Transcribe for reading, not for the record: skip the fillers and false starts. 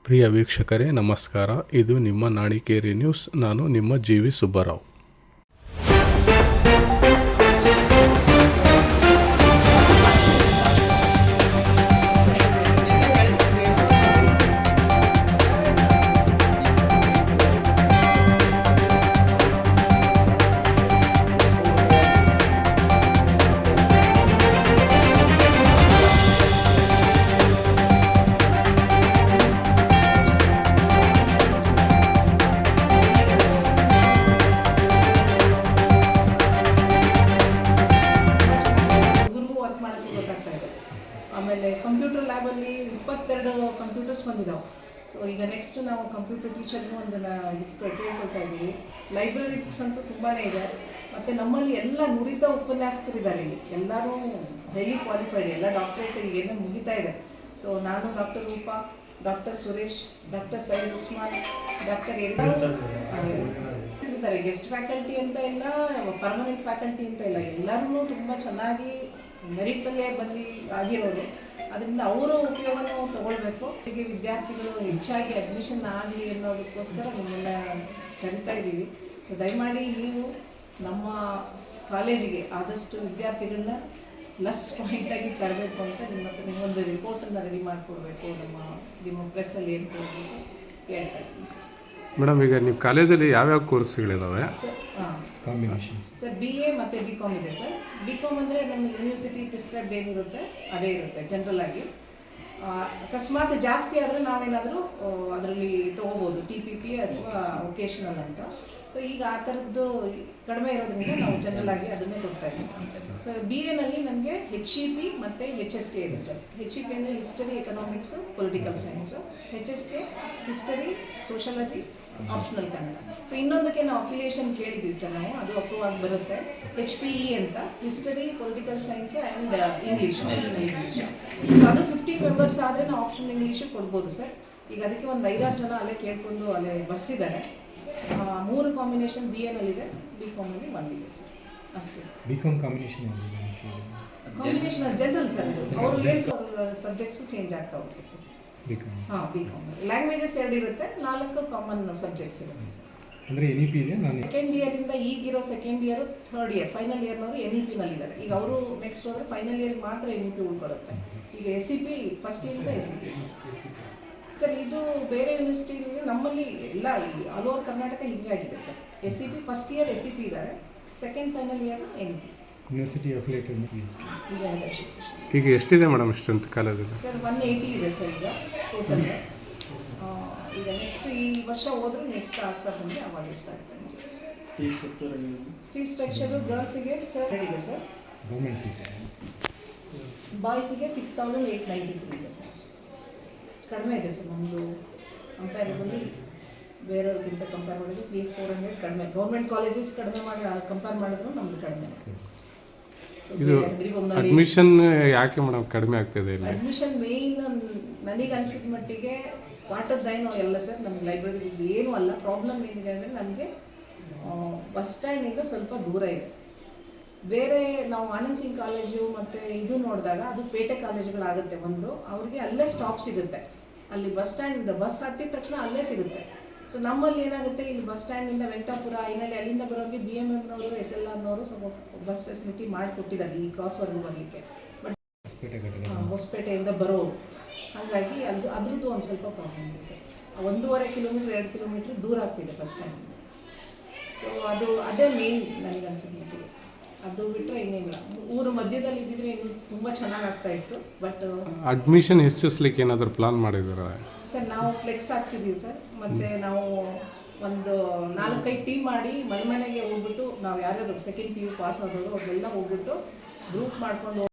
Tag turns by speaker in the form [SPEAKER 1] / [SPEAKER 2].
[SPEAKER 1] ಪ್ರಿಯ ವೀಕ್ಷಕರೇ ನಮಸ್ಕಾರ. ಇದು ನಿಮ್ಮ ನಾಡಿಕೇರಿ ನ್ಯೂಸ್. ನಾನು ನಿಮ್ಮ ಜಿ.ವಿ. ಸುಬ್ಬರಾವ್.
[SPEAKER 2] ಆಮೇಲೆ ಕಂಪ್ಯೂಟರ್ ಲ್ಯಾಬಲ್ಲಿ 22 ಕಂಪ್ಯೂಟರ್ಸ್ ಬಂದಿದ್ದಾವೆ. ಸೊ ಈಗ ನೆಕ್ಸ್ಟ್ ನಾವು ಕಂಪ್ಯೂಟರ್ ಟೀಚರ್ಗೂ ಒಂದು ಕೇಳ್ಕೊಳ್ತಾ ಇದ್ದೀವಿ. ಲೈಬ್ರರಿ ಬುಕ್ಸ್ ಅಂತೂ ತುಂಬಾ ಇದೆ. ಮತ್ತು ನಮ್ಮಲ್ಲಿ ಎಲ್ಲ ನುರಿತ ಉಪನ್ಯಾಸಕರಿದ್ದಾರೆ. ಇಲ್ಲಿ ಎಲ್ಲರೂ ಹೈಲಿ ಕ್ವಾಲಿಫೈಡ್, ಎಲ್ಲ ಡಾಕ್ಟರೇಟ್ ಈಗೇನೋ ಮುಗಿತಾ ಇದೆ. ಸೊ ನಾನು doctor Roopa, doctor Suresh, doctor Syed Usman, doctor ಇದ್ದಾರೆ. ಗೆಸ್ಟ್ ಫ್ಯಾಕಲ್ಟಿ ಅಂತ ಇಲ್ಲ, ಪರ್ಮನೆಂಟ್ ಫ್ಯಾಕಲ್ಟಿ ಅಂತ ಇಲ್ಲ, ಎಲ್ಲರೂ ತುಂಬ ಚೆನ್ನಾಗಿ ಮೆರಿಟಲ್ಲೇ ಆಗಿರೋರು. ಅದರಿಂದ ಅವರ ಉಪಯೋಗನೂ ತಗೊಳ್ಬೇಕು. ಹೀಗೆ ವಿದ್ಯಾರ್ಥಿಗಳು ಹೆಚ್ಚಾಗಿ ಅಡ್ಮಿಷನ್ ಆಗಲಿ ಅನ್ನೋದಕ್ಕೋಸ್ಕರ ನಿಮ್ಮೆಲ್ಲ ಕರಿತಾ ಇದ್ದೀವಿ. ಸೊ ದಯಮಾಡಿ ನೀವು ನಮ್ಮ ಕಾಲೇಜಿಗೆ ಆದಷ್ಟು ವಿದ್ಯಾರ್ಥಿಗಳನ್ನ ಪ್ಲಸ್ ಪಾಯಿಂಟಾಗಿ ತರಬೇಕು ಅಂತ ನಿಮ್ಮೊಂದು ರಿಪೋರ್ಟನ್ನು ರೆಡಿ ಮಾಡಿಕೊಡ್ಬೇಕು. ನಿಮ್ಮ ಪ್ರೆಸ್ಸಲ್ಲಿ ಏನು ಕೊಡಬೇಕು ಹೇಳ್ತಾ ಇದ್ದೀನಿ ಸರ್.
[SPEAKER 1] ಮೇಡಮ್, ಈಗ ನೀವು ಕಾಲೇಜಲ್ಲಿ ಯಾವ್ಯಾವ ಕೋರ್ಸ್ಗಳಿದ್ದಾವೆ?
[SPEAKER 2] ಸರ್ BA ಮತ್ತು BCom ಇದೆ ಸರ್. BCom ಅಂದರೆ ನಮ್ಮ ಯೂನಿವರ್ಸಿಟಿ ಪ್ರಿಸ್ಕ್ರೈಬ್ ಏನಿರುತ್ತೆ ಅದೇ ಇರುತ್ತೆ ಜನರಲ್ ಆಗಿ. ಅಕಸ್ಮಾತ್ ಜಾಸ್ತಿ ಆದರೆ ನಾವೇನಾದರೂ ಅದರಲ್ಲಿ ತೊಗೋಬೋದು, TPP ಅಥವಾ ವೊಕೇಶನಲ್ ಅಂತ. ಸೊ ಈಗ ಆ ಥರದ್ದು ಕಡಿಮೆ ಇರೋದ್ರಿಂದ ನಾವು ಜನರಲ್ ಆಗಿ ಅದನ್ನೇ ಕೊಡ್ತಾ ಇದ್ದೀವಿ. ಸೊ BA ನಮಗೆ HEP ಮತ್ತು HSK ಇದೆ ಸರ್. HEP ಅಂದರೆ history, economics, political science. HSK history, sociology, optional Kannada. So ಇನ್ನೊಂದಕ್ಕೆ ನಾವು ಅಫಿಲಿಯೇಷನ್ ಕೇಳಿದ್ದೀವಿ ಸರ್ ನಾವು, ಅದು ಅಪ್ರೂವ್ ಆಗಿ ಬರುತ್ತೆ. HPE ಅಂತ history, political science and English, optional English. ಅದು 15 ಮೆಂಬರ್ಸ್ ಆದರೆ ನಾವು ಆಪ್ಷನಲ್ ಇಂಗ್ಲೀಷು ಕೊಡ್ಬೋದು ಸರ್. ಈಗ ಅದಕ್ಕೆ ಒಂದು 5-6 ಜನ ಅಲ್ಲೇ ಕೇಳಿಕೊಂಡು ಅಲ್ಲೇ ಬರ್ಸಿದ್ದಾರೆ. 3 ಕಾಂಬಿನೇಷನ್ BA-ನಲ್ಲಿದೆ, BCom-ನಲ್ಲಿ ಬಂದಿದೆ ಸರ್. ಅಷ್ಟೇ.
[SPEAKER 3] BCom combination
[SPEAKER 2] general sir. ಅವರು ಹೇಳ್ತಾರೆ ಸಬ್ಜೆಕ್ಟ್ಸು ಚೇಂಜ್ ಆಗ್ತಾ ಹೋಗುತ್ತೆ ಸರ್. BCom ಲ್ಯಾಂಗ್ವೇಜಸ್ 2 ಇರುತ್ತೆ, 4 ಕಾಮನ್ ಸಬ್ಜೆಕ್ಟ್ಸ್ ಇರುತ್ತೆ ಸರ್.
[SPEAKER 3] ಅಂದರೆ NEP ಇದೆ. ನಾನು
[SPEAKER 2] ಸೆಕೆಂಡ್ ಇಯರಿಂದ ಈಗಿರೋ second year, third year, final ಇಯರ್ನವರು NEP-ನಲ್ಲಿದ್ದಾರೆ. ಈಗ ಅವರು ನೆಕ್ಸ್ಟ್ ಹೋದರೆ ಫೈನಲ್ ಇಯರ್ ಮಾತ್ರ NEP ಉಳ್ಕೊಳುತ್ತೆ. ಈಗ SEP ಫಸ್ಟ್ ಇಯರಿಂದ SEP ಸರ್. ಇದು ಬೇರೆ ಯೂನಿವರ್ಸಿಟಿಲಿ, ನಮ್ಮಲ್ಲಿ ಎಲ್ಲ ಆಲ್ ಓವರ್ ಕರ್ನಾಟಕ ಹಿಂಗೆ ಆಗಿದೆ sir. SEP first year SEP ಇದ್ದಾರೆ, second final year NEP.
[SPEAKER 3] University affiliated
[SPEAKER 1] ಈಗ ಎಷ್ಟಿದೆ ಮೇಡಮ್ ಸ್ಟ್ರೆಂತ್ ಕಾಲೇಜಲ್ಲಿ?
[SPEAKER 2] ಸರ್ 180 ಇದೆ ಸರ್ ಈಗ ಟೋಟಲ್. ಈಗ ನೆಕ್ಸ್ಟ್ ಈ ವರ್ಷ ಹೋದ್ರೆ ನೆಕ್ಸ್ಟ್ ಆಗ್ತಾ ಬಂದರೆ ಅವಾಗ ಎಷ್ಟಾಗ್ತದೆ. ಫೀಸ್ ಸ್ಟ್ರಕ್ಚರು ಗರ್ಲ್ಸಿಗೆ ಸರ್ ಇದೆ ಸರ್.
[SPEAKER 3] Government fees.
[SPEAKER 2] ಬಾಯ್ಸಿಗೆ 6893 ಇದೆ ಸರ್. ಕಡಿಮೆ ಇದೆ ಸರ್ ನಮ್ಮದು ಕಂಪ್ಯಾರಿಬಲಿ ಬೇರೆಯವ್ರಿಗಿಂತ ಕಂಪೇರ್ ಮಾಡಿದ್ರೆ 300-400 ಕಡಿಮೆ. ಗೌರ್ಮೆಂಟ್ ಕಾಲೇಜಸ್ ಕಡಿಮೆ ಮಾಡಿ ಕಂಪೇರ್ ಮಾಡಿದ್ರು ನಮ್ಮದು ಕಡಿಮೆ.
[SPEAKER 1] ಇದು ಅಡ್ಮಿಷನ್ ಯಾಕೆ ಮೇಡಮ್ ಕಡಿಮೆ ಆಗ್ತಿದೆ ಇಲ್ಲಿ?
[SPEAKER 2] ಅಡ್ಮಿಷನ್ ಮೇಯ್ನ್ ನನಗೆ ಅನಿಸಿದ ಮಟ್ಟಿಗೆ ಪಾಠದ್ದೇನೋ ಎಲ್ಲ ಸರ್. ನಮ್ಗೆ ಲೈಬ್ರರಿ ಏನೂ ಅಲ್ಲ. ಪ್ರಾಬ್ಲಮ್ ಏನಿದೆ ಅಂದರೆ ನಮಗೆ ಬಸ್ ಸ್ಟ್ಯಾಂಡಿಂದ ಸ್ವಲ್ಪ ದೂರ ಇದೆ. ಬೇರೆ ನಾವು ಆನಂದ್ ಸಿಂಗ್ ಕಾಲೇಜು ಮತ್ತು ಇದು ನೋಡಿದಾಗ ಅದು ಪೇಟೆ ಕಾಲೇಜುಗಳಾಗುತ್ತೆ. ಒಂದು ಅವ್ರಿಗೆ ಅಲ್ಲೇ ಸ್ಟಾಪ್ ಸಿಗುತ್ತೆ, ಅಲ್ಲಿ ಬಸ್ ಸ್ಟ್ಯಾಂಡ್ ಬಸ್ ಹತ್ತಿದ ತಕ್ಷಣ ಅಲ್ಲೇ ಸಿಗುತ್ತೆ. ಸೊ ನಮ್ಮಲ್ಲಿ ಏನಾಗುತ್ತೆ, ಇಲ್ಲಿ ಬಸ್ ಸ್ಟ್ಯಾಂಡಿಂದ ವೆಂಕಟಾಪುರ, ಐನಳ್ಳಿ, ಅಲ್ಲಿಂದ ಬರೋರಿಗೆ BMMನವರು, SLRನವರು ಸ್ವಲ್ಪ ಬಸ್ ಫೆಸಿಲಿಟಿ ಮಾಡಿಕೊಟ್ಟಿದ್ದಾರೆ ಈ ಕ್ರಾಸ್ವರೆಗೂ ಬರಲಿಕ್ಕೆ. ಬಟ್ ಹೊಸಪೇಟೆಯಿಂದ ಬರೋರು, ಹಾಗಾಗಿ ಅದ್ರದ್ದು ಒಂದು ಸ್ವಲ್ಪ ಪ್ರಾಬ್ಲಮ್ ಇದೆ ಸರ್. 1.5 ಕಿಲೋಮೀಟ್ರ್ 2 ಕಿಲೋಮೀಟ್ರ್ ದೂರ ಆಗ್ತಿದೆ ಬಸ್ ಸ್ಟ್ಯಾಂಡಿಂದ. ಸೊ ಅದೇ ಮೇನ್ ನನಗೆ ಅನ್ಸಿದ್ದು. ಅದು ಬಿಟ್ಟರೆ ಇನ್ನೇನಿಲ್ಲ. ಊರು ಮಧ್ಯದಲ್ಲಿ ಇದ್ದಿದ್ರೆ ಇನ್ನು ತುಂಬ ಚೆನ್ನಾಗಿ ಆಗ್ತಾ ಇತ್ತು. ಬಟ್
[SPEAKER 1] ಅಡ್ಮಿಷನ್ ಹೆಚ್ಚಿಸ್ಲಿಕ್ಕೆ ಏನಾದರೂ ಪ್ಲಾನ್ ಮಾಡಿದ್ದೀರಾ
[SPEAKER 2] ಸರ್? ನಾವು ಫ್ಲೆಕ್ಸ್ ಹಾಕ್ಸಿದ್ದೀವಿ ಸರ್. ಮತ್ತು ನಾವು ಒಂದು 4-5 ಟೀಮ್ ಮಾಡಿ ಮನೆಗೆ ಹೋಗ್ಬಿಟ್ಟು ನಾವು ಯಾರ್ಯಾರು ಸೆಕೆಂಡ್ PU ಪಾಸ್ ಆದವರು ಅವ್ರನ್ನೆಲ್ಲ ಹೋಗ್ಬಿಟ್ಟು ಗ್ರೂಪ್ ಮಾಡ್ಕೊಂಡು